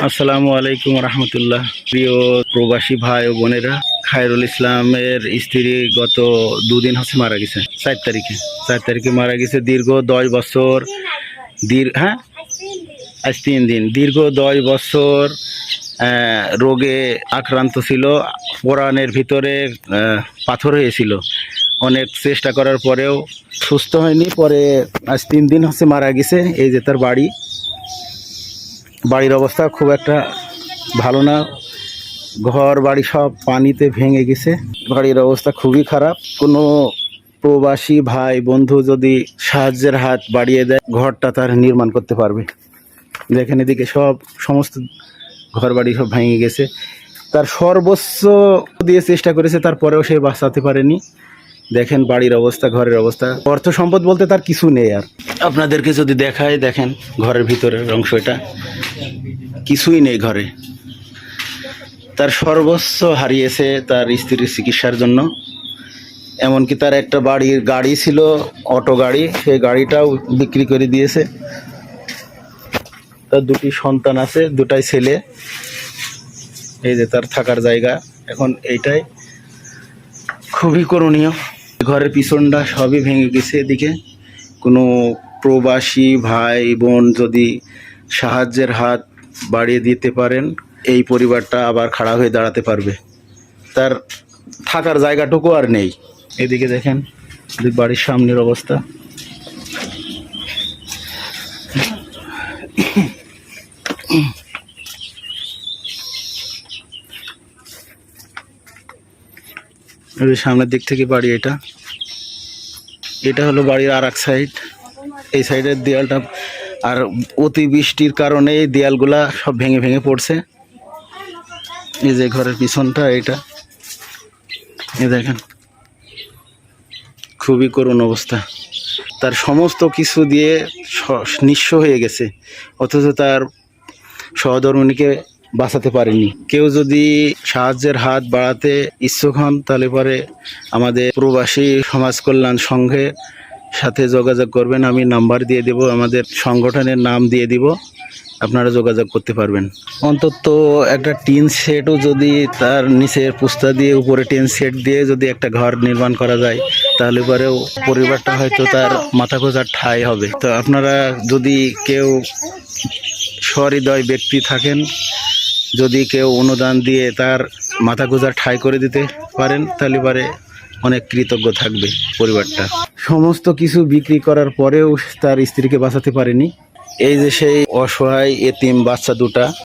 আসসালামু আলাইকুম রহমতুল্লাহ। প্রিয় প্রবাসী ভাই ও বোনেরা, খায়রুল ইসলামের স্ত্রী গত দুদিন হচ্ছে মারা গেছে। 4 তারিখে মারা গেছে। দীর্ঘ 10 বছর, হ্যাঁ আজ 3 দিন, দীর্ঘ 10 বছর রোগে আক্রান্ত ছিল। পরাণের ভিতরে পাথর হয়েছিল। অনেক চেষ্টা করার পরেও সুস্থ হয়নি। পরে আজ 3 দিন হচ্ছে মারা গেছে। এই যে তার বাড়ির অবস্থা খুব একটা ভালো না। ঘর বাড়ি সব পানিতে ভেঙে গেছে। বাড়ির অবস্থা খুবই খারাপ। কোনো প্রবাসী ভাই বন্ধু যদি সাহায্যের হাত বাড়িয়ে দেয়, ঘরটা তার নির্মাণ করতে পারবে। দেখেন এদিকে সমস্ত ঘর বাড়ি সব ভেঙে গেছে। তার সর্বোচ্চ দিয়ে চেষ্টা করেছে, তারপরেও সে বাঁচাতে পারেনি। দেখেন বাড়ির অবস্থা, ঘরের অবস্থা। অর্থ সম্পদ বলতে তার কিছু নেই। আর আপনাদেরকে যদি দেখায়, দেখেন ঘরের ভিতরের অংশ, এটা কিছুই নেই ঘরে। তার সর্বস্ব হারিয়েছে তার স্ত্রীর চিকিৎসার জন্য। এমনকি তার একটা গাড়ি ছিল, অটো গাড়ি, সেই গাড়িটাও বিক্রি করে দিয়েছে। তার 2টি সন্তান আছে, 2টাই ছেলে। এই যে তার থাকার জায়গা। এখন এইটাই খুবই করণীয়। ঘরের পিছনটা সবই ভেঙে গেছে। এদিকে কোনো প্রবাসী ভাই বোন যদি সাহায্যের হাত বাড়িয়ে দিতে পারেন, এই পরিবারটা আবার খাড়া হয়ে দাঁড়াতে পারবে। তার থাকার জায়গাটুকু আর নেই। এদিকে দেখেন বাড়ির সামনের অবস্থা। সামনের দিক থেকে বাড়ি, এটা হলো বাড়ির আর এক সাইড। এই সাইডের দেয়ালটা, আর অতিবৃষ্টির কারণে এই দেয়ালগুলা সব ভেঙে ভেঙে পড়ছে। এই যে ঘরের পিছনটা, এটা দেখেন খুবই করুণ অবস্থা। তার সমস্ত কিছু দিয়ে নিঃস্ব হয়ে গেছে, অথচ তার সহধর্মিণীকে বাঁচাতে পারেনি। কেউ যদি সাহায্যের হাত বাড়াতে ইচ্ছুক হন, তাহলে পরে আমাদের প্রবাসী সমাজ কল্যাণ সংঘের সাথে যোগাযোগ করবেন। আমি নাম্বার দিয়ে দেব, আমাদের সংগঠনের নাম দিয়ে দিব, আপনারা যোগাযোগ করতে পারবেন। অন্তত একটা টিন সেটও যদি তার নিচের পুস্তা দিয়ে উপরে টিন সেট দিয়ে যদি একটা ঘর নির্মাণ করা যায়, তাহলে পরেও পরিবারটা হয়তো তার মাথা গোঁজার ঠাঁই হবে। তো আপনারা যদি কেউ সহৃদয় ব্যক্তি থাকেন, যদি কেউ অনুদান দিয়ে তার মাথা গোঁজার ঠাঁই করে দিতে পারেন, তাহলে পরে অনেক কৃতজ্ঞ থাকবে পরিবারটা। সমস্ত কিছু বিক্রি করার পরেও তার স্ত্রীকে বাঁচাতে পারেনি। এই যে সেই অসহায় এতিম বাচ্চা 2টা।